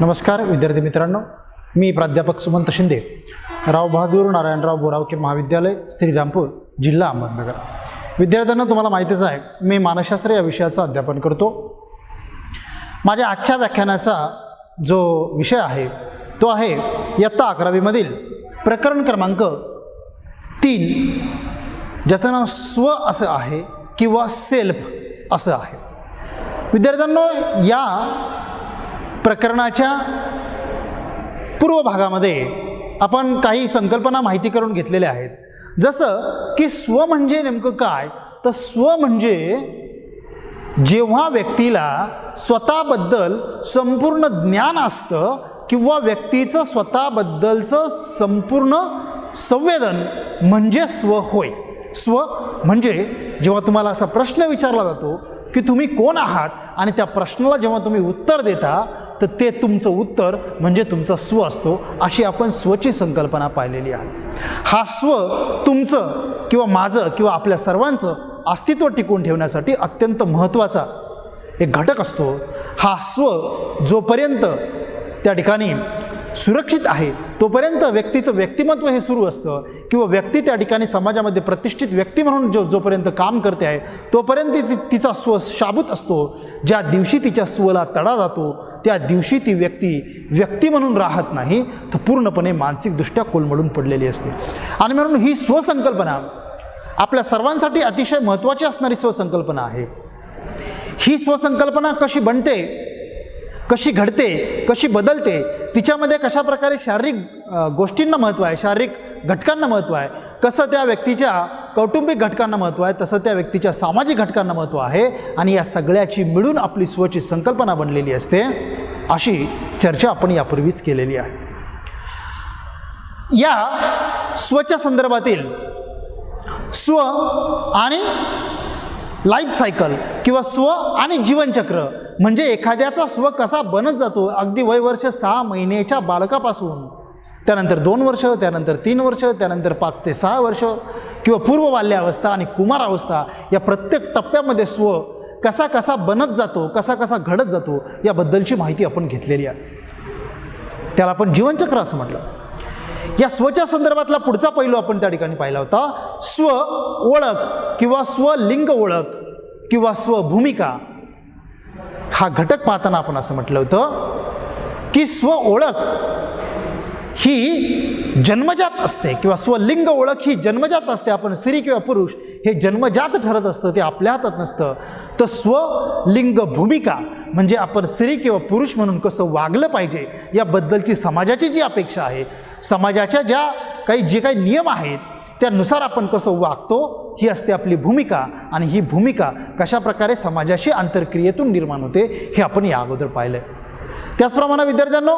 नमस्कार विद्यार्थी मित्रांनो, मी प्राध्यापक सुमंत शिंदे, राव बहादूर नारायणराव बोरावके महाविद्यालय, श्रीरामपूर, जिल्हा अहमदनगर. विद्यार्थ्यांना तुम्हाला माहितीच आहे, मी मानसशास्त्र या विषयाचं अध्यापन करतो. माझ्या आजच्या व्याख्यानाचा जो विषय आहे तो आहे इयत्ता 11वीमधील प्रकरण क्रमांक 3, ज्याचं नाव स्व असं आहे किंवा सेल्फ असं आहे. विद्यार्थ्यांनो, या प्रकरणाच्या पूर्व भागामध्ये आपण काही संकल्पना माहिती करून घेतलेल्या आहेत. जसं की स्व म्हणजे नेमकं काय, तर स्व म्हणजे जेव्हा व्यक्तीला स्वतःबद्दल संपूर्ण ज्ञान असतं किंवा व्यक्तीचं स्वतःबद्दलचं संपूर्ण संवेदन म्हणजे स्व होय. स्व म्हणजे जेव्हा तुम्हाला असा प्रश्न विचारला जातो की तुम्ही कोण आहात आणि त्या प्रश्नाला जेव्हा तुम्ही उत्तर देता तर ते तुमचं उत्तर म्हणजे तुमचा स्व असतो. अशी आपण स्वची संकल्पना पाहिलेली आहे. हा स्व तुमचं किंवा माझं किंवा आपल्या सर्वांचं अस्तित्व टिकवून ठेवण्यासाठी अत्यंत महत्त्वाचा एक घटक असतो. हा स्व जोपर्यंत त्या ठिकाणी सुरक्षित आहे तोपर्यंत व्यक्तीचं व्यक्तिमत्व हे सुरू असतं किंवा व्यक्ती त्या ठिकाणी समाजामध्ये प्रतिष्ठित व्यक्ती म्हणून जोपर्यंत काम करते आहे तोपर्यंत तिचा स्व शाबूत असतो. ज्या दिवशी तिच्या स्वला तडा जातो त्या दिवशी ती व्यक्ती म्हणून राहत नाही, तर पूर्णपणे मानसिकदृष्ट्या कोलमडून पडलेली असते. आणि म्हणून ही स्वसंकल्पना आपल्या सर्वांसाठी अतिशय महत्त्वाची असणारी स्वसंकल्पना आहे. ही स्वसंकल्पना कशी बनते, कशी घडते, कशी बदलते, तिच्यामध्ये कशा प्रकारे शारीरिक गोष्टींना महत्त्व आहे, शारीरिक घटकांना महत्त्व आहे, कसं त्या व्यक्तीच्या कौटुंबिक घटकांना महत्त्व आहे, तसं त्या व्यक्तीच्या सामाजिक घटकांना महत्त्व आहे. आणि या सगळ्याची मिळून आपली स्वची संकल्पना बनलेली असते. अशी चर्चा आपण यापूर्वीच केलेली आहे. या स्वच्या संदर्भातील स्व आणि लाईफ सायकल किंवा स्व आणि जीवनचक्र म्हणजे एखाद्याचा स्व कसा बनत जातो, अगदी वयवर्ष 6 महिन्याच्या बालकापासून, त्यानंतर 2 वर्ष, त्यानंतर 3 वर्ष, त्यानंतर 5 ते 6 वर्ष किंवा पूर्व बाल्यावस्था आणि कुमारावस्था, या प्रत्येक टप्प्यामध्ये स्व कसा कसा बनत जातो, कसा कसा घडत जातो, याबद्दलची माहिती आपण घेतलेली आहे. त्याला आपण जीवनचक्र असं म्हटलं. या स्वच्या संदर्भातला पुढचा पैलू आपण त्या ठिकाणी पाहिला होता. स्व ओळख किंवा स्वलिंग ओळख किंवा स्वभूमिका हा घटक पाहताना आपण असं म्हटलं होतं की स्व ओळख ही जन्मजात असते किंवा स्वलिंग ओळख ही जन्मजात असते. आपण स्त्री किंवा पुरुष हे जन्मजात ठरत असतं, ते आपल्या हातात नसतं. तर स्वलिंग भूमिका म्हणजे आपण स्त्री किंवा पुरुष म्हणून कसं वागलं पाहिजे याबद्दलची समाजाची जी अपेक्षा आहे, समाजाच्या जे काही नियम आहेत त्यानुसार आपण कसं वागतो, ही असते आपली भूमिका. आणि ही भूमिका कशा प्रकारे समाजाशी आंतरक्रियेतून निर्माण होते हे आपण या अगोदर पाहिलं. त्याचप्रमाणे विद्यार्थ्यांनो,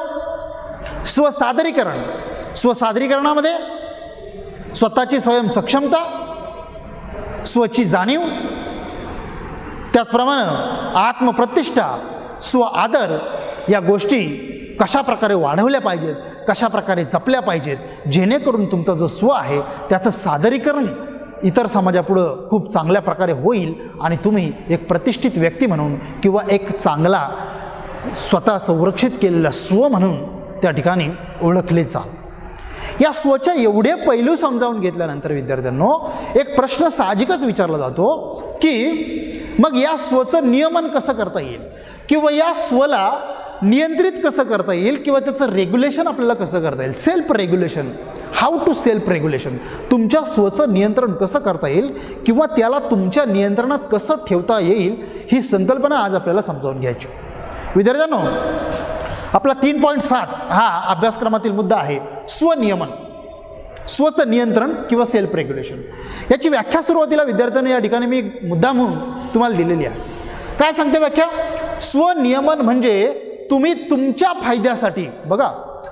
स्वसादरीकरणामध्ये स्वतःची स्वयं सक्षमता, स्वची जाणीव, त्याचप्रमाणे आत्मप्रतिष्ठा, स्व आदर या गोष्टी कशा प्रकारे वाढवल्या पाहिजेत, कशा प्रकारे जपल्या पाहिजेत, जेणेकरून तुमचा जो स्व आहे त्याचं सादरीकरण इतर समाजापुढं खूप चांगल्या प्रकारे होईल आणि तुम्ही एक प्रतिष्ठित व्यक्ती म्हणून किंवा एक चांगला स्वतः संरक्षित केलेला स्व म्हणून त्या ठिकाणी ओळखले जाल. या स्वच्या एवढे पैलू समजावून घेतल्यानंतर विद्यार्थ्यांनो, एक प्रश्न साहजिकच विचारला जातो की मग या स्वचं नियमन कसं करता येईल किंवा या स्वला नियंत्रित कसं करता येईल किंवा त्याचं रेग्युलेशन आपल्याला कसं करता येईल. Self regulation, how to self regulation, तुमच्या स्वचं नियंत्रण कसं करता येईल किंवा त्याला तुमच्या नियंत्रणात कसं ठेवता येईल, ही संकल्पना आज आपल्याला समजावून घ्यायची. विद्यार्थ्यांनो, आपला 3.7 हा अभ्यासक्रमातील मुद्दा आहे स्वनियमन, स्वचं नियंत्रण किंवा सेल्फ रेग्युलेशन. याची व्याख्या सुरुवातीला विद्यार्थ्यांनी या ठिकाणी मी मुद्दा म्हणून तुम्हाला दिलेली आहे. काय सांगते व्याख्या? स्वनियमन म्हणजे तुम्ही तुमच्या फायद्यासाठी, बघा,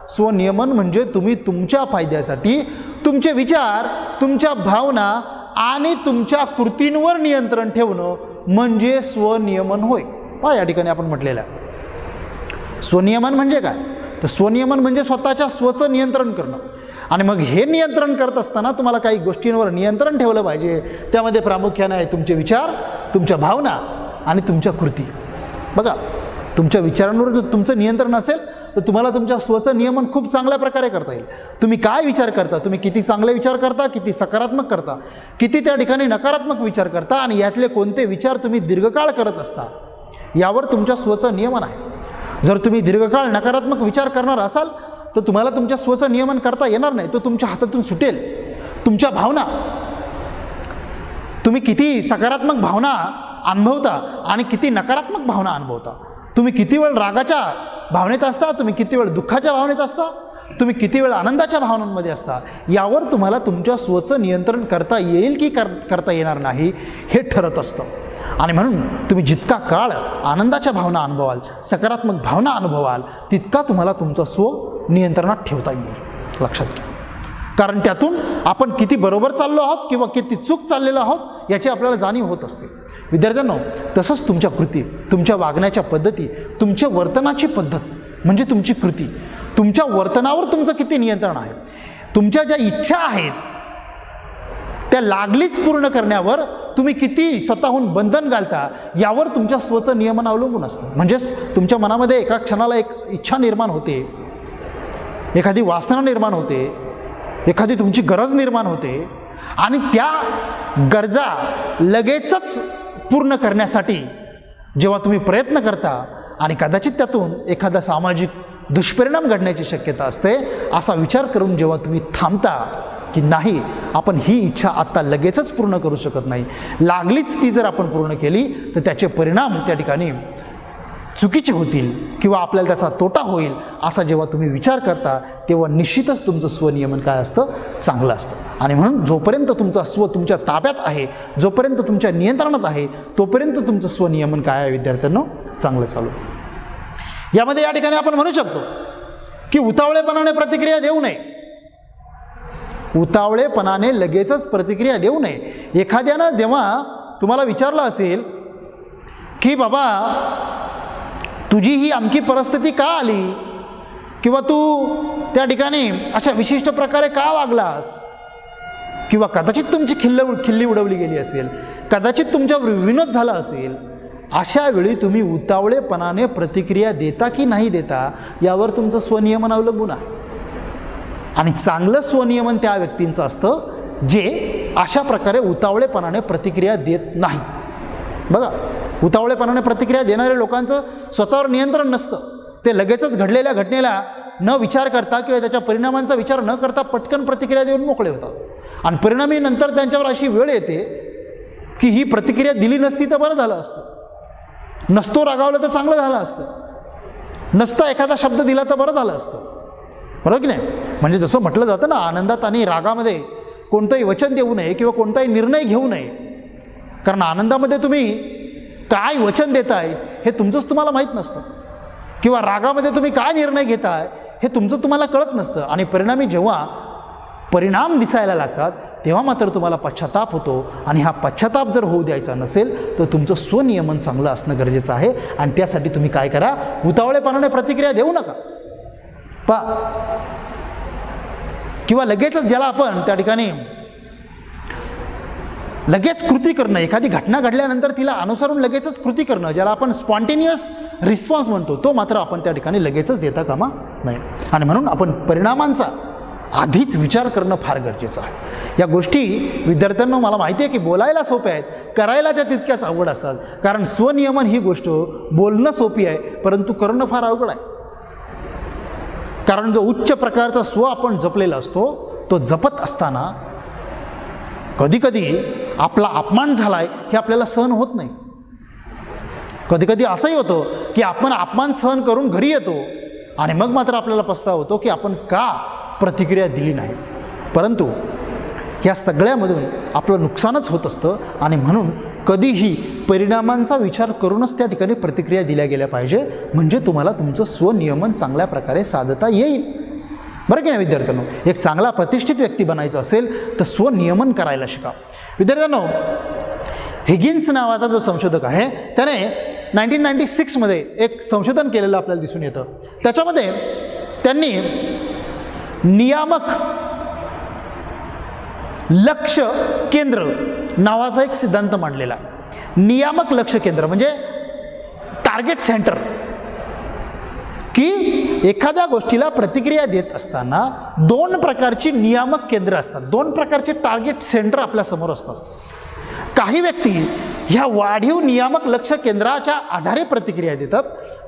स्वनियमन म्हणजे तुम्ही तुमच्या फायद्यासाठी तुमचे विचार, तुमच्या भावना आणि तुमच्या कृतींवर नियंत्रण ठेवणं म्हणजे स्वनियमन होय. पहा, या ठिकाणी आपण म्हटलेलं आहे. स्वनियमन म्हणजे काय, तर स्वनियमन म्हणजे स्वतःच्या स्वचं नियंत्रण करणं. आणि मग हे नियंत्रण करत असताना तुम्हाला काही गोष्टींवर नियंत्रण ठेवलं पाहिजे. त्यामध्ये प्रामुख्याने आहे तुमचे विचार, तुमच्या भावना आणि तुमच्या कृती. बघा, तुमच्या विचारांवर जर तुमचं नियंत्रण असेल तर तुम्हाला तुमच्या स्वचं नियमन खूप चांगल्या प्रकारे करता येईल. तुम्ही काय विचार करता, तुम्ही किती चांगले विचार करता, किती सकारात्मक करता, किती त्या ठिकाणी नकारात्मक विचार करता आणि यातले कोणते विचार तुम्ही दीर्घकाळ करत असता, यावर तुमच्या स्वचं नियमन आहे. जर तुम्ही दीर्घकाळ नकारात्मक विचार करणार असाल तर तुम्हाला तुमच्या स्वचं नियमन करता येणार नाही, तो तुमच्या हातातून सुटेल. तुमच्या भावना, तुम्ही किती सकारात्मक भावना अनुभवता आणि किती नकारात्मक भावना अनुभवता, तुम्ही किती वेळ रागाच्या भावनेत असता, तुम्ही किती वेळ दुःखाच्या भावनेत असता, तुम्ही किती वेळ आनंदाच्या भावनांमध्ये असता, यावर तुम्हाला तुमच्या स्वचं नियंत्रण करता येईल की करता येणार नाही हे ठरत असतं. आणि म्हणून तुम्ही जितका काळ आनंदाच्या भावना अनुभवाल, सकारात्मक भावना अनुभवाल, तितका तुम्हाला तुमचं स्व नियंत्रणात ठेवता येईल. लक्षात घ्या. कारण त्यातून आपण किती बरोबर चाललो आहोत किंवा किती चूक चाललेलो आहोत याची आपल्याला जाणीव होत असते. विद्यार्थ्यांनो, तसंच तुमच्या कृती, तुमच्या वागण्याच्या पद्धती, तुमच्या वर्तनाची पद्धत म्हणजे तुमची कृती, तुमच्या वर्तनावर तुमचं किती नियंत्रण आहे, तुमच्या ज्या इच्छा आहेत त्या लागलीच पूर्ण करण्यावर तुम्ही किती स्वतःहून बंधन घालता, यावर तुमच्या स्वचं नियमन अवलंबून असतं. म्हणजेच तुमच्या मनामध्ये एका क्षणाला एक इच्छा निर्माण होते, एखादी वासना निर्माण होते, एखादी तुमची गरज निर्माण होते आणि त्या गरजा लगेचच पूर्ण करण्यासाठी जेव्हा तुम्ही प्रयत्न करता आणि कदाचित त्यातून एखादा सामाजिक दुष्परिणाम घडण्याची शक्यता असते, असा विचार करून जेव्हा तुम्ही थांबता की नाही, आपण ही इच्छा आत्ता लगेचच पूर्ण करू शकत नाही, लागलीच ती जर आपण पूर्ण केली तर त्याचे परिणाम त्या ठिकाणी चुकीचे होतील किंवा आपल्याला त्याचा तोटा होईल, असा जेव्हा तुम्ही विचार करता तेव्हा निश्चितच तुमचं स्वनियमन काय असतं, चांगलं असतं. आणि म्हणून जोपर्यंत तुमचा स्व तुमच्या ताब्यात आहे, जोपर्यंत तुमच्या नियंत्रणात आहे, तोपर्यंत तुमचं स्वनियमन काय आहे विद्यार्थ्यांनो, चांगलं चालू. यामध्ये या ठिकाणी आपण म्हणू शकतो की उतावळेपणाने प्रतिक्रिया देऊ नये. उतावळेपणाने लगेचच प्रतिक्रिया देऊ नये. एखाद्यानं जेव्हा तुम्हाला विचारलं असेल की बाबा तुझी ही अमकी परिस्थिती का आली, किंवा तू त्या ठिकाणी अशा विशिष्ट प्रकारे का वागलास, किंवा कदाचित तुमची खिल्ली उडवली गेली असेल, कदाचित तुमच्यावर विनोद झाला असेल, अशा वेळी तुम्ही उतावळेपणाने प्रतिक्रिया देता की नाही देता, यावर तुमचं स्वनियमन अवलंबून आहे. आणि चांगलं स्वनियमन त्या व्यक्तींचं असतं जे अशा प्रकारे उतावळेपणाने प्रतिक्रिया देत नाही. बघा, उतावळेपणाने प्रतिक्रिया देणाऱ्या लोकांचं स्वतःवर नियंत्रण नसतं. ते लगेचच घडलेल्या घटनेला न विचार करता किंवा त्याच्या परिणामांचा विचार न करता पटकन प्रतिक्रिया देऊन मोकळे होतात. आणि परिणामी नंतर त्यांच्यावर अशी वेळ येते की ही प्रतिक्रिया दिली नसती तर बरं झालं असतं, नसतो रागावलं तर चांगलं झालं असतं, नसता एखादा शब्द दिला तर बरं झालं असतं. बरोबर की नाही? म्हणजे जसं म्हटलं जातं ना, आनंदात आणि रागामध्ये कोणतंही वचन देऊ नये किंवा कोणताही निर्णय घेऊ नये. कारण आनंदामध्ये तुम्ही काय वचन देताय हे तुमचंच तुम्हाला माहीत नसतं, किंवा रागामध्ये तुम्ही काय निर्णय घेताय हे तुमचं तुम्हाला कळत नसतं. आणि परिणामी जेव्हा परिणाम दिसायला लागतात तेव्हा मात्र तुम्हाला पश्चाताप होतो. आणि हा पश्चाताप जर होऊ द्यायचा नसेल तर तुमचं स्वनियमन चांगलं असणं गरजेचं आहे. आणि त्यासाठी तुम्ही काय करा, उतावळेपणाने प्रतिक्रिया देऊ नका. किंवा लगेचच ज्याला आपण त्या ठिकाणी लगेच कृती करणं, एखादी घटना घडल्यानंतर तिला अनुसरून लगेचच कृती करणं, ज्याला आपण स्पॉन्टेनियस रिस्पॉन्स म्हणतो, तो मात्र आपण त्या ठिकाणी लगेचच देता कामा नये. आणि म्हणून आपण परिणामांचा आधीच विचार करणं फार गरजेचं आहे. या गोष्टी विद्यार्थ्यांना मला माहिती आहे की बोलायला सोप्या आहेत, करायला त्या तितक्याच अवघड असतात. कारण स्वनियमन ही गोष्ट बोलणं सोपी आहे परंतु करणं फार अवघड आहे. कारण जो उच्च प्रकारचा स्व आपण जपलेला असतो, तो जपत असताना कधीकधी आपला अपमान झाला आहे हे आपल्याला सहन होत नाही. कधीकधी असंही होतं की आपण अपमान सहन करून घरी येतो आणि मग मात्र आपल्याला पस्तावा होतो की आपण का प्रतिक्रिया दिली नाही. परंतु ह्या सगळ्यामधून आपलं नुकसानच होत असतं. आणि म्हणून कधीही परिणामांचा विचार करूनच त्या ठिकाणी प्रतिक्रिया दिल्या गेल्या पाहिजे, म्हणजे तुम्हाला तुमचं स्वनियमन चांगल्या प्रकारे साधता येईल. बरं की नाही विद्यार्थ्यांनो? एक चांगला प्रतिष्ठित व्यक्ती बनायचं असेल तर स्वनियमन करायला शिका. विद्यार्थ्यांनो, हिगिन्स नावाचा जो संशोधक आहे त्याने 1996 एक संशोधन केलेलं आपल्याला दिसून येतं. त्याच्यामध्ये त्यांनी नियामक लक्ष केंद्र नावाचा एक सिद्धांत मांडलेला. नियामक लक्ष केंद्र म्हणजे टार्गेट सेंटर. की एखाद्या गोष्टीला प्रतिक्रिया देत असताना दोन प्रकारची नियामक केंद्र असतात, दोन प्रकारचे टार्गेट सेंटर आपल्यासमोर असतात. काही व्यक्ती ह्या वाढीव नियामक लक्ष केंद्राच्या आधारे प्रतिक्रिया देतात,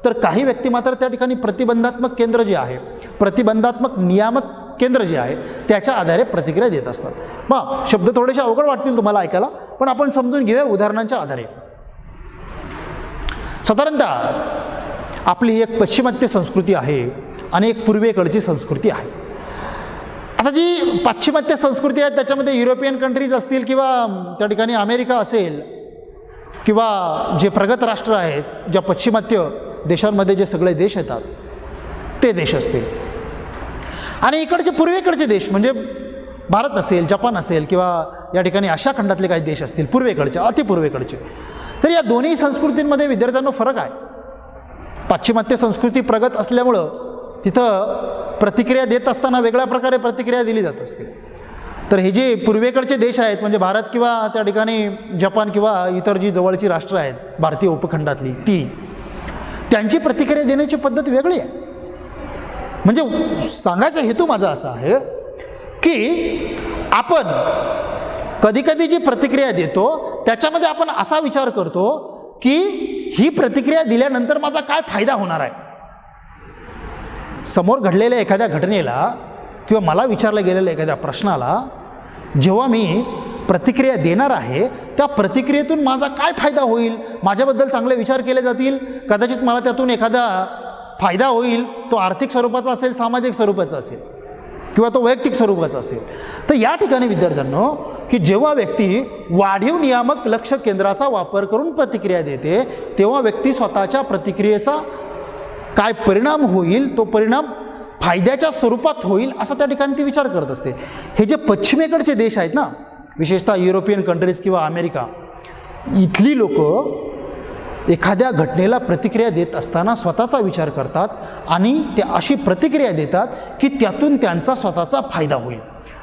तर काही व्यक्ती मात्र त्या ठिकाणी प्रतिबंधात्मक केंद्र जे आहे, प्रतिबंधात्मक नियामक केंद्र जे आहे त्याच्या आधारे प्रतिक्रिया देत असतात. मग शब्द थोडेसे अवघड वाटतील तुम्हाला ऐकायला, पण आपण समजून घेऊया उदाहरणांच्या आधारे. साधारणतः आपली एक पश्चिमात्य संस्कृती आहे आणि एक पूर्वेकडची संस्कृती आहे. आता जी पाश्चिमात्य संस्कृती आहे त्याच्यामध्ये युरोपियन कंट्रीज असतील किंवा त्या ठिकाणी अमेरिका असेल किंवा जे प्रगत राष्ट्र आहेत, ज्या पश्चिमात्य देशांमध्ये जे सगळे देश येतात ते देश असतील, आणि इकडचे पूर्वेकडचे देश म्हणजे भारत असेल, जपान असेल किंवा या ठिकाणी आशिया खंडातले काही देश असतील पूर्वेकडचे, अतिपूर्वेकडचे. तर या दोन्ही संस्कृतींमध्ये विद्यार्थ्यांना फरक आहे. पाश्चिमात्य संस्कृती प्रगत असल्यामुळं तिथं प्रतिक्रिया देत असताना वेगळ्या प्रकारे प्रतिक्रिया दिली जात असते. तर हे जे पूर्वेकडचे देश आहेत म्हणजे भारत किंवा त्या ठिकाणी जपान किंवा इतर जी जवळची राष्ट्र आहेत भारतीय उपखंडातली, त्यांची प्रतिक्रिया देण्याची पद्धत वेगळी आहे. म्हणजे सांगायचा हेतू माझा असा आहे की आपण कधीकधी जी प्रतिक्रिया देतो त्याच्यामध्ये आपण असा विचार करतो की ही प्रतिक्रिया दिल्यानंतर माझा काय फायदा होणार आहे. समोर घडलेल्या एखाद्या घटनेला किंवा मला विचारल्या गेलेल्या एखाद्या प्रश्नाला जेव्हा मी प्रतिक्रिया देणार आहे त्या प्रतिक्रियेतून माझा काय फायदा होईल, माझ्याबद्दल चांगले विचार केले जातील, कदाचित मला त्यातून एखादा फायदा होईल, तो आर्थिक स्वरूपाचा असेल, सामाजिक स्वरूपाचा असेल किंवा तो वैयक्तिक स्वरूपाचा असेल. तर या ठिकाणी विद्यार्थ्यांनो की जेव्हा व्यक्ती वाढीव नियामक लक्ष केंद्राचा वापर करून प्रतिक्रिया देते तेव्हा व्यक्ती स्वतःच्या प्रतिक्रियेचा काय परिणाम होईल तो परिणाम फायद्याच्या स्वरूपात होईल असा त्या ठिकाणी ती विचार करत असते. हे जे पश्चिमेकडचे देश आहेत ना, विशेषतः युरोपियन कंट्रीज किंवा अमेरिका, इथली लोक एखाद्या घटनेला प्रतिक्रिया देत असताना स्वतःचा विचार करतात आणि ते अशी प्रतिक्रिया देतात की त्यातून त्यांचा स्वतःचा फायदा होईल.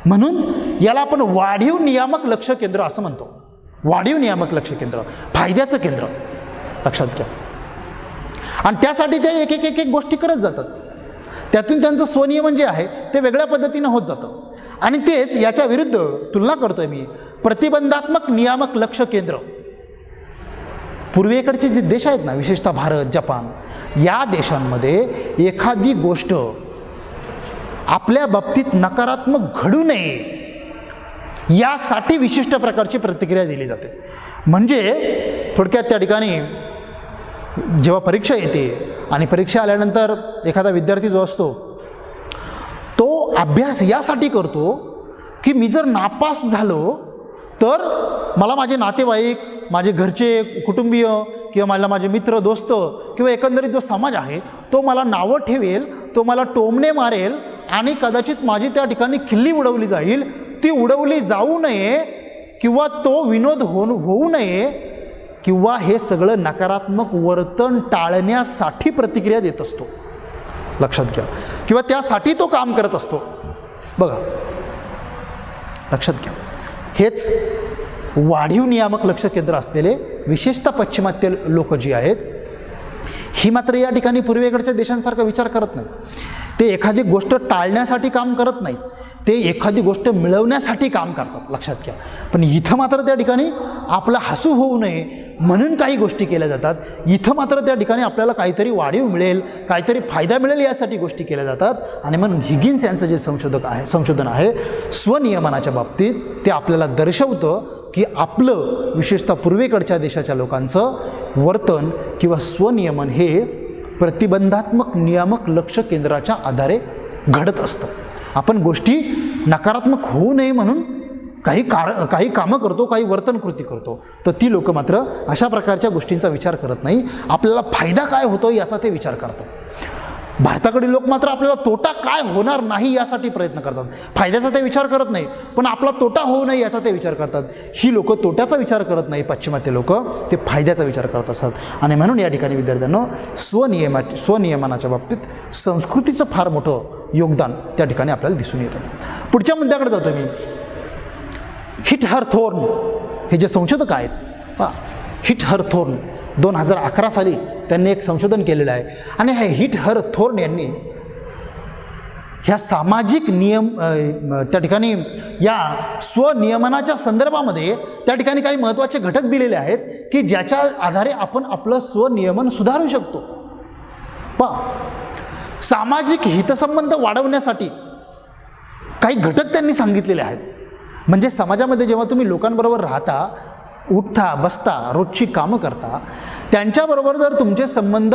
म्हणून याला आपण वाढीव नियामक लक्ष केंद्र असं म्हणतो. वाढीव नियामक लक्ष केंद्र, फायद्याचं केंद्र, लक्षात घ्या. आणि त्यासाठी ते एक एक एक एक गोष्टी करत जातात. त्यातून त्यांचं स्वनियमन जे आहे ते वेगळ्या पद्धतीनं होत जातं. आणि तेच याच्या विरुद्ध तुलना करतोय मी प्रतिबंधात्मक नियामक लक्ष केंद्र. पूर्वेकडचे जे देश आहेत ना, विशेषतः भारत, जपान, या देशांमध्ये एखादी गोष्ट आपल्या बाबतीत नकारात्मक घडू नये यासाठी विशिष्ट प्रकारची प्रतिक्रिया दिली जाते. म्हणजे थोडक्यात त्या ठिकाणी जेव्हा परीक्षा येते आणि परीक्षा आल्यानंतर एखादा विद्यार्थी जो असतो तो अभ्यास यासाठी करतो की मी जर नापास झालो तर मला माझे नातेवाईक, माझे घरचे कुटुंबीय किंवा मला माझे मित्र, दोस्त किंवा एकंदरीत जो समाज आहे तो मला नावं ठेवेल, तो मला टोमणे मारेल आणि कदाचित माझी त्या ठिकाणी खिल्ली उडवली जाईल. ती उडवली जाऊ नये किंवा तो विनोद होऊ नये किंवा हे सगळं नकारात्मक वर्तन टाळण्यासाठी प्रतिक्रिया देत असतो. लक्षात घ्या. किंवा त्यासाठी तो काम करत असतो. बघा, लक्षात घ्या. हेच वाढीव नियामक लक्ष केंद्र असलेले विशेषतः पश्चिमात्य लोक जी आहेत ही मात्र या ठिकाणी पूर्वेकडच्या देशांसारखा विचार करत नाहीत. ते एखादी गोष्ट टाळण्यासाठी काम करत नाहीत, ते एखादी गोष्ट मिळवण्यासाठी काम करतात. लक्षात घ्या. पण इथं मात्र त्या ठिकाणी आपला हसू होऊ नये म्हणून काही गोष्टी केल्या जातात. इथं मात्र त्या ठिकाणी आपल्याला काहीतरी वाढीव मिळेल, काहीतरी फायदा मिळेल यासाठी गोष्टी केल्या जातात. आणि म्हणून हिगिन्स यांचं जे संशोधन आहे स्वनियमनाच्या बाबतीत ते आपल्याला दर्शवतं की आपलं विशेषतः पूर्वेकडच्या देशाच्या लोकांचं वर्तन किंवा स्वनियमन हे प्रतिबंधात्मक नियामक लक्ष केंद्राच्या आधारे घडत असतं. आपण गोष्टी नकारात्मक होऊ नये म्हणून काही कामं करतो, काही वर्तन कृती करतो, तर ती लोक मात्र अशा प्रकारच्या गोष्टींचा विचार करत नाही. आपल्याला फायदा काय होतो याचा ते विचार करतात. भारताकडील लोक मात्र आपल्याला तोटा काय होणार नाही यासाठी प्रयत्न करतात. फायद्याचा ते विचार करत नाही, पण आपला तोटा होऊ नये याचा ते विचार करतात. ही लोक तोट्याचा विचार करत नाही, पाश्चिमात्य लोक ते फायद्याचा विचार करत असतात. आणि म्हणून या ठिकाणी विद्यार्थ्यांनो स्वनियमनाच्या बाबतीत संस्कृतीचं फार मोठं योगदान त्या ठिकाणी आपल्याला दिसून येतं. पुढच्या मुद्द्याकडे जातो मी. हिट हरथॉर्न हे जे संशोधक आहेत, हिट हरथॉर्न 2011 साली त्यांनी एक संशोधन केलेलं आहे आणि हे हिट हर थॉर्न यांनी ह्या सामाजिक नियम त्या ठिकाणी या स्वनियमनाच्या संदर्भामध्ये त्या ठिकाणी काही महत्त्वाचे घटक दिलेले आहेत की ज्याच्या आधारे आपण आपलं स्वनियमन सुधारू शकतो. सामाजिक हितसंबंध वाढवण्यासाठी काही घटक त्यांनी सांगितलेले आहेत. म्हणजे समाजामध्ये जेव्हा तुम्ही लोकांबरोबर राहता, उठता बसता, रोजची कामं करता, त्यांच्याबरोबर जर तुमचे संबंध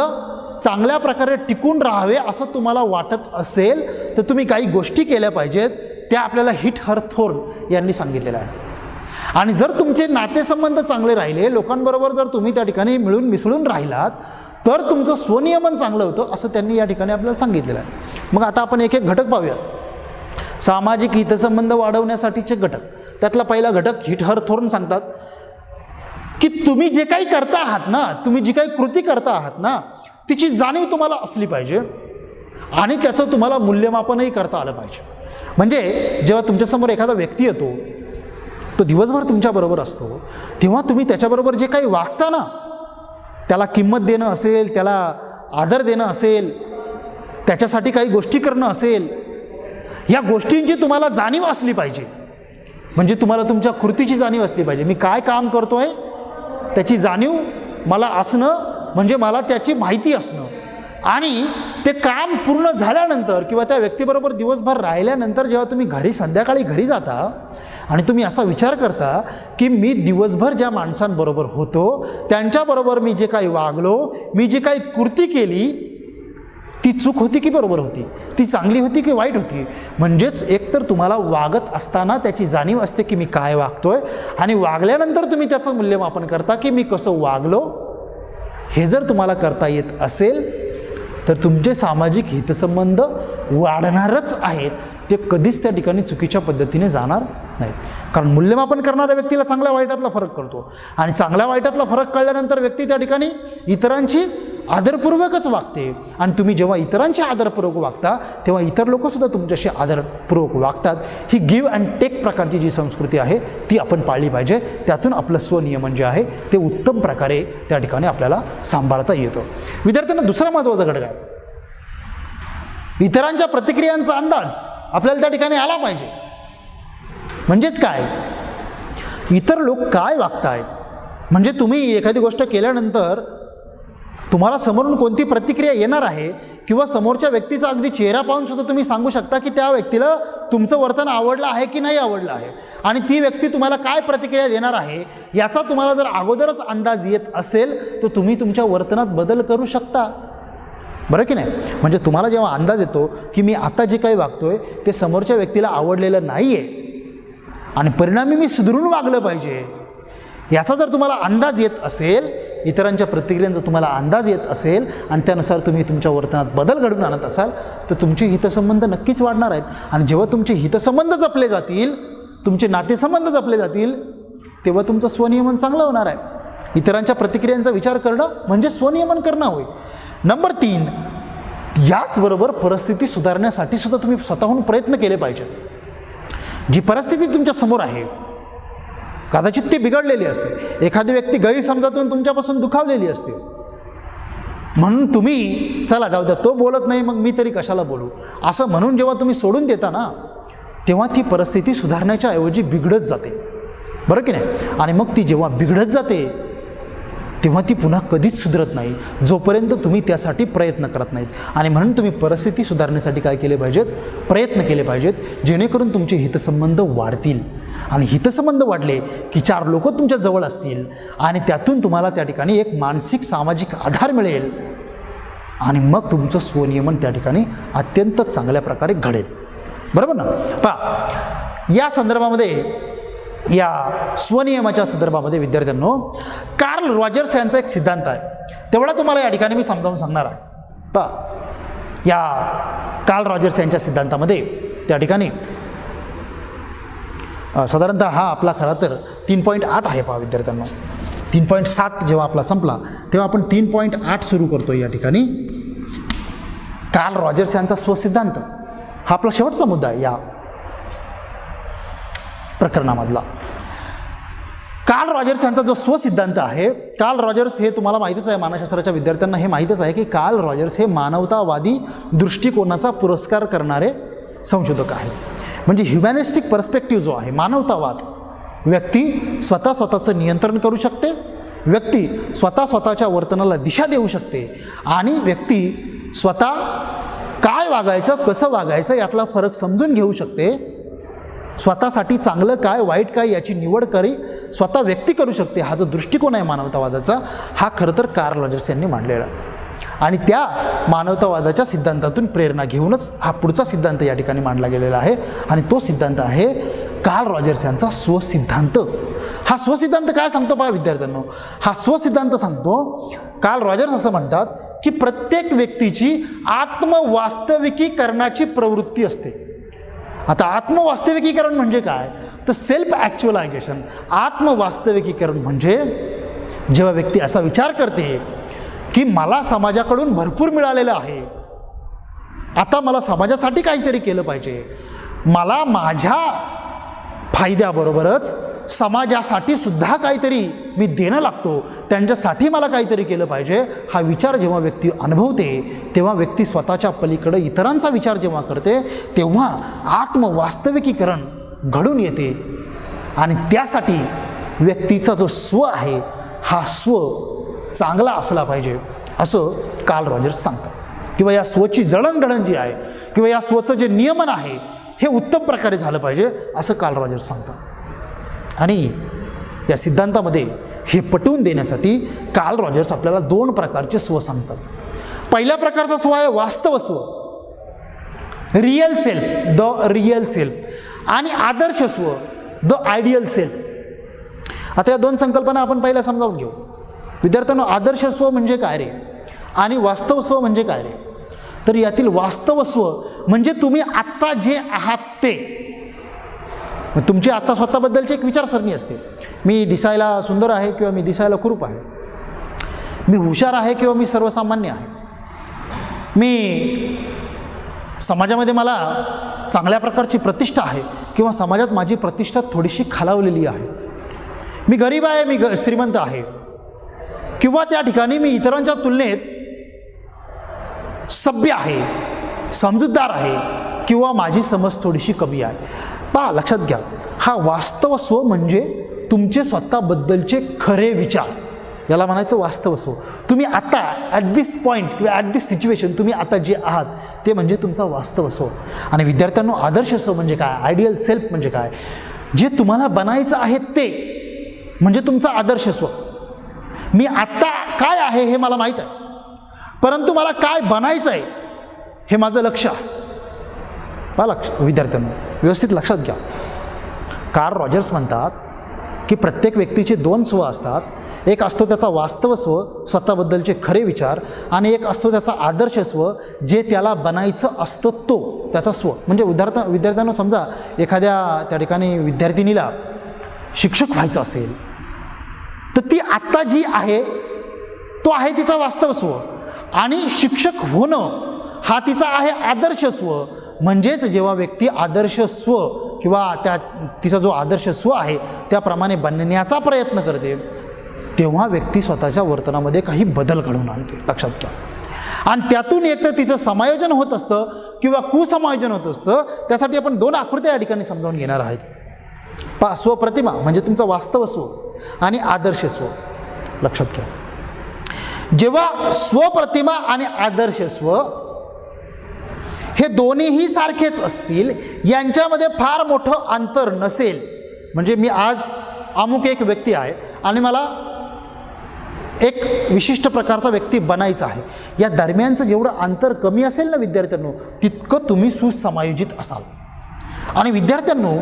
चांगल्या प्रकारे टिकून राहावे असं तुम्हाला वाटत असेल तर तुम्ही काही गोष्टी केल्या पाहिजेत. त्या आपल्याला हिट हर थॉर्न यांनी सांगितलेलं आहे. आणि जर तुमचे नातेसंबंध चांगले राहिले, लोकांबरोबर जर तुम्ही त्या ठिकाणी मिळून मिसळून राहिलात तर तुमचं स्वनियमन चांगलं होतं असं त्यांनी या ठिकाणी आपल्याला सांगितलेलं आहे. मग आता आपण एक एक घटक पाहूया. सामाजिक हितसंबंध वाढवण्यासाठीचे घटक. त्यातला पहिला घटक हिट हर थॉर्न सांगतात की तुम्ही जे काही करता आहात ना, तुम्ही जी काही कृती करता आहात ना, तिची जाणीव तुम्हाला असली पाहिजे आणि त्याचं तुम्हाला मूल्यमापनही करता आलं पाहिजे. म्हणजे जेव्हा तुमच्यासमोर एखादा व्यक्ती येतो, तो दिवसभर तुमच्याबरोबर असतो, तेव्हा तुम्ही त्याच्याबरोबर जे काही वागता ना, त्याला किंमत देणं असेल, त्याला आदर देणं असेल, त्याच्यासाठी काही गोष्टी करणं असेल, या गोष्टींची तुम्हाला जाणीव असली पाहिजे. म्हणजे तुम्हाला तुमच्या कृतीची जाणीव असली पाहिजे. मी काय काम करतोय त्याची जाणीव मला असणं, म्हणजे मला त्याची माहिती असणं, आणि ते काम पूर्ण झाल्यानंतर किंवा त्या व्यक्तीबरोबर दिवसभर राहिल्यानंतर जेव्हा तुम्ही संध्याकाळी घरी जाता आणि तुम्ही असा विचार करता की मी दिवसभर ज्या माणसांबरोबर होतो त्यांच्याबरोबर मी जे काही वागलो, मी जी काही कृती केली, ती चूक होती की बरोबर होती, ती चांगली होती की वाईट होती. म्हणजेच एकतर तुम्हाला वागत असताना त्याची जाणीव असते की मी काय वागतोय, आणि वागल्यानंतर तुम्ही त्याचं मूल्यमापन करता की मी कसं वागलो. हे जर तुम्हाला करता येत असेल तर तुमचे सामाजिक हितसंबंध वाढणारच आहेत. ते कधीच त्या ठिकाणी चुकीच्या पद्धतीने जाणार नाहीत. कारण मूल्यमापन करणाऱ्या व्यक्तीला चांगल्या वाईटातला फरक कळतो, आणि चांगल्या वाईटातला फरक कळल्यानंतर व्यक्ती त्या ठिकाणी इतरांची आदरपूर्वकच वागते. आणि तुम्ही जेव्हा इतरांशी आदरपूर्वक वागता तेव्हा इतर लोकसुद्धा तुमच्याशी आदरपूर्वक वागतात. ही गिव्ह अँड टेक प्रकारची जी संस्कृती आहे ती आपण पाळली पाहिजे. त्यातून आपलं स्वनियमन जे आहे ते उत्तम प्रकारे त्या ठिकाणी आपल्याला सांभाळता येतं. विद्यार्थ्यांना दुसरा महत्त्वाचा घटक आहे, इतरांच्या प्रतिक्रियांचा अंदाज आपल्याला त्या ठिकाणी आला पाहिजे. म्हणजेच काय, इतर लोक काय वागतायत. म्हणजे तुम्ही एखादी गोष्ट केल्यानंतर तुम्हाला समोरून कोणती प्रतिक्रिया येणार आहे, किंवा समोरच्या व्यक्तीचा अगदी चेहरा पाहून सुद्धा तुम्ही सांगू शकता की त्या व्यक्तीला तुमचं वर्तन आवडलं आहे की नाही आवडलं आहे, आणि ती व्यक्ती तुम्हाला काय प्रतिक्रिया देणार आहे याचा तुम्हाला जर अगोदरच अंदाज येत असेल तर तुम्ही तुमच्या वर्तनात बदल करू शकता. बरं की नाही. म्हणजे तुम्हाला जेव्हा अंदाज येतो की मी आता जे काही वागतोय ते समोरच्या व्यक्तीला आवडलेलं नाही आहे आणि परिणामी मी सुधरून वागलं पाहिजे, याचा जर तुम्हाला अंदाज येत असेल, इतरांच्या प्रतिक्रियांचा तुम्हाला अंदाज येत असेल आणि त्यानुसार तुम्ही तुमच्या वर्तनात बदल घडवून आणत असाल तर तुमचे हितसंबंध नक्कीच वाढणार आहेत. आणि जेव्हा तुमचे हितसंबंध जपले जातील, तुमचे नातेसंबंध जपले जातील, तेव्हा तुमचं स्वनियमन चांगलं होणार आहे. इतरांच्या प्रतिक्रियांचा विचार करणं म्हणजे स्वनियमन करणं होय. नंबर 3, याचबरोबर परिस्थिती सुधारण्यासाठी सुद्धा तुम्ही स्वतःहून प्रयत्न केले पाहिजेत. जी परिस्थिती तुमच्या समोर आहे कदाचित ती बिघडलेली असते, एखादी व्यक्ती गैरसमजातून तुमच्यापासून दुखावलेली असते, म्हणून तुम्ही चला जाऊ द्या, तो बोलत नाही मग मी तरी कशाला बोलू असं म्हणून जेव्हा तुम्ही सोडून देता ना, तेव्हा ती परिस्थिती सुधारण्याच्या ऐवजी बिघडत जाते. बरं की नाही. आणि मग ती जेव्हा बिघडत जाते तेव्हा ती पुन्हा कधीच सुधरत नाही जोपर्यंत तुम्ही त्यासाठी प्रयत्न करत नाहीत. आणि म्हणून तुम्ही परिस्थिती सुधारण्यासाठी काय केले पाहिजेत, प्रयत्न केले पाहिजेत, जेणेकरून तुमचे हितसंबंध वाढतील. आणि हितसंबंध वाढले की 4 लोक तुमच्या जवळ असतील आणि त्यातून तुम्हाला त्या ठिकाणी एक मानसिक सामाजिक आधार मिळेल आणि मग तुमचं स्वनियमन त्या ठिकाणी अत्यंत चांगल्या प्रकारे घडेल. बरोबर ना. पहा, या संदर्भामध्ये, या स्वनियमाच्या संदर्भामध्ये विद्यार्थ्यांनो कार्ल रॉजर्स यांचा एक सिद्धांत आहे, तेवढा तुम्हाला या ठिकाणी मी समजावून सांगणार आहे. पहा, या कार्ल रॉजर्स यांच्या सिद्धांतामध्ये त्या ठिकाणी साधारणतः हा आपला खरा तर 3.8 आहे. पहा विद्यार्थ्यांनो, 3.7 जेव्हा आपला संपला तेव्हा आपण 3.8 सुरू करतो. या ठिकाणी कार्ल रॉजर्स यांचा स्वसिद्धांत हा आपला शेवटचा मुद्दा आहे या प्रकरणामधला. कार्ल रॉजर्स यांचा जो स्वसिद्धांत आहे, कार्ल रॉजर्स हे तुम्हाला माहितीच आहे, मानसशास्त्राच्या विद्यार्थ्यांना हे माहीतच आहे की कार्ल रॉजर्स हे मानवतावादी दृष्टिकोनाचा पुरस्कार करणारे संशोधक आहेत. म्हणजे ह्युमॅनिस्टिक पर्स्पेक्टिव्ह जो आहे, मानवतावाद, व्यक्ती स्वतःचं नियंत्रण करू शकते, व्यक्ती स्वतःच्या वर्तनाला दिशा देऊ शकते आणि व्यक्ती स्वतः काय वागायचं, कसं वागायचं यातला फरक समजून घेऊ शकते, स्वतःसाठी चांगलं काय वाईट काय याची निवड स्वतः व्यक्ती करू शकते. हा जो दृष्टिकोन आहे मानवतावादाचा, हा खरं तर कार्ल रॉजर्स यांनी मांडलेला आणि त्या मानवतावादाच्या सिद्धांतातून प्रेरणा घेऊनच हा पुढचा सिद्धांत या ठिकाणी मांडला गेलेला आहे आणि तो सिद्धांत आहे कार्ल रॉजर्स यांचा स्वसिद्धांत. हा स्वसिद्धांत काय सांगतो पहा विद्यार्थ्यांनो, हा स्वसिद्धांत सांगतो, कार्ल रॉजर्स असं म्हणतात की प्रत्येक व्यक्तीची आत्मवास्तविकीकरणाची प्रवृत्ती असते. आता आत्मवास्तविकीकरण म्हणजे काय, तर सेल्फ ॲक्च्युअलायझेशन. आत्मवास्तविकीकरण म्हणजे जेव्हा व्यक्ती असा विचार करते की मला समाजाकडून भरपूर मिळालेलं आहे, आता मला समाजासाठी काहीतरी केलं पाहिजे, मला माझ्या फायद्याबरोबरच समाजासाठी सुद्धा काहीतरी मी देणं लागतो, त्यांच्यासाठी मला काहीतरी केलं पाहिजे, हा विचार जेव्हा व्यक्ती अनुभवते तेव्हा व्यक्ती स्वतःच्या पलीकडे इतरांचा विचार जेव्हा करते तेव्हा आत्मवास्तविकीकरण घडून येते आणि त्यासाठी व्यक्तीचा जो स्व आहे हा स्व चांगला असला पाहिजे असं कार्ल रॉजर्स सांगतात. किंवा या स्वची जडणघडण जी आहे किंवा या स्वचं जे नियमन आहे हे उत्तम प्रकारे झालं पाहिजे असं कार्ल रॉजर्स सांगतात. आणि या सिद्धांतामध्ये हे पटवून देण्यासाठी कार्ल रॉजर्स आपल्याला 2 प्रकारचे स्व सांगतात. पहिल्या प्रकारचा स्व आहे वास्तव स्व, real self, the real self, आणि आदर्श स्व, द आयडियल सेल्फ. आता या 2 संकल्पना आपण पहिल्या समजावून घेऊ. विद्यार्थ्यांनो, आदर्श स्व म्हणजे काय रे आणि वास्तव स्व म्हणजे काय रे, तर यातील वास्तव स्व म्हणजे तुम्ही आत्ता जे आहात ते. तुमची आत्ता स्वतःबद्दलची एक विचारसरणी असते, मी दिसायला सुंदर आहे किंवा मी दिसायला कुरूप आहे, मी हुशार आहे किंवा मी सर्वसामान्य आहे, मी समाजामध्ये मला चांगल्या प्रकारची प्रतिष्ठा आहे किंवा समाजात माझी प्रतिष्ठा थोडीशी खालावलेली आहे, मी गरीब आहे, मी श्रीमंत आहे, किंवा त्या ठिकाणी मी इतरांच्या तुलनेत सभ्य आहे, समजूतदार आहे किंवा माझी समज थोडीशी कमी आहे. पहा, लक्षात घ्या, हा वास्तव स्व म्हणजे तुमचे स्वतःबद्दलचे खरे विचार, याला म्हणायचं वास्तव स्व. तुम्ही आता ॲट दिस पॉईंट किंवा ॲट दिस सिच्युएशन तुम्ही आता जे आहात ते म्हणजे तुमचा वास्तव स्व. आणि विद्यार्थ्यांनो, आदर्श स्व म्हणजे काय, आयडियल सेल्फ म्हणजे काय, जे तुम्हाला बनायचं आहे ते म्हणजे तुमचा आदर्श स्व. मी आत्ता काय आहे हे मला माहीत आहे, परंतु मला काय बनायचं आहे हे माझं लक्ष आहे. विद्यार्थ्यांनो, व्यवस्थित लक्षात घ्या. कार्ल रॉजर्स म्हणतात की प्रत्येक व्यक्तीचे 2 स्व असतात. एक असतो त्याचा वास्तव स्व, स्वतःबद्दलचे खरे विचार, आणि एक असतो त्याचा आदर्श स्व, जे त्याला बनायचं असतं तो त्याचा स्व. म्हणजे विद्यार्थ्यांना समजा एखाद्या त्या ठिकाणी विद्यार्थिनीला शिक्षक व्हायचं असेल तर ती आत्ता जी आहे तो आहे तिचा वास्तव स्व, आणि शिक्षक होणं हा तिचा आहे आदर्श स्व. म्हणजेच जेव्हा व्यक्ती आदर्श स्व किंवा तिचा जो आदर्श स्व आहे त्याप्रमाणे बनण्याचा प्रयत्न करते तेव्हा व्यक्ती स्वतःच्या वर्तनामध्ये काही बदल घडवून आणते. लक्षात घ्या. आणि त्यातून एकतर तिचं समायोजन होत असतं किंवा कुसमायोजन होत असतं. त्यासाठी आपण 2 आकृत्या या ठिकाणी समजावून घेणार आहेत. पहा, स्वप्रतिमा म्हणजे तुमचं वास्तव स्व आणि आदर्श स्व. लक्षात घ्या, जेव्हा स्वप्रतिमा आणि आदर्श स्व हे दोन्हीही सारखेच असतील, यांच्यामध्ये फार मोठं अंतर नसेल, म्हणजे मी आज अमुक एक व्यक्ती आहे आणि मला एक विशिष्ट प्रकारचा व्यक्ती बनायचा आहे, या दरम्यानचं जेवढं अंतर कमी असेल ना विद्यार्थ्यांनो, तितकं तुम्ही सुसमायोजित असाल. आणि विद्यार्थ्यांनो,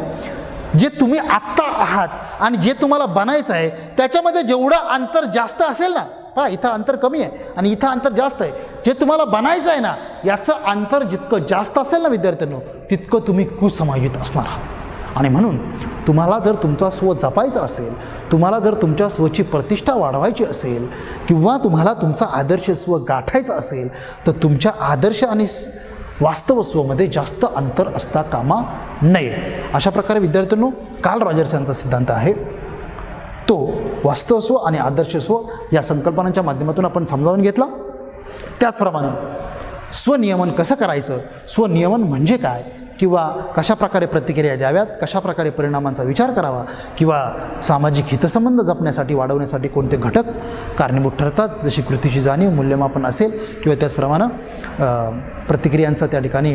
जे तुम्ही आत्ता आहात आणि जे तुम्हाला बनायचं आहे त्याच्यामध्ये जेवढं अंतर जास्त असेल ना, पहा इथं अंतर कमी आहे आणि इथं अंतर जास्त आहे, जे तुम्हाला बनायचं आहे ना याचं अंतर जितकं जास्त असेल ना विद्यार्थ्यांनो, तितकं तुम्ही कुसमायोजित असणार आहात. आणि म्हणून तुम्हाला जर तुमचा स्व जपायचा असेल, तुम्हाला जर तुमच्या स्वची प्रतिष्ठा वाढवायची असेल किंवा तुम्हाला तुमचा आदर्श स्व गाठायचा असेल तर तुमच्या आदर्श आणि वास्तव स्वमध्ये जास्त अंतर असता कामा नये. अशा प्रकारे विद्यार्थ्यांनो कार्ल रॉजर्स यांचा सिद्धांत आहे तो वास्तवस्व आणि आदर्शस्व या संकल्पनांच्या माध्यमातून आपण समजावून घेतला. त्याचप्रमाणे स्वनियमन कसं करायचं, स्वनियमन म्हणजे काय, किंवा कशाप्रकारे प्रतिक्रिया द्याव्यात, कशाप्रकारे परिणामांचा विचार करावा, किंवा सामाजिक हितसंबंध जपण्यासाठी वाढवण्यासाठी कोणते घटक कारणीभूत ठरतात, जशी कृतीची जाणीव, मूल्यमापन असेल, किंवा त्याचप्रमाणे प्रतिक्रियांचा त्या ठिकाणी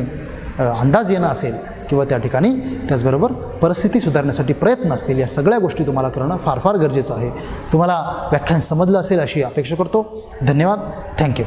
अंदाज येणं असेल, किंवा त्या ठिकाणी त्याचबरोबर परिस्थिती सुधारण्यासाठी प्रयत्न असतील, या सगळ्या गोष्टी तुम्हाला करणं फार फार गरजेचं आहे. तुम्हाला व्याख्यान समजलं असेल अशी अपेक्षा करतो. धन्यवाद. थँक्यू.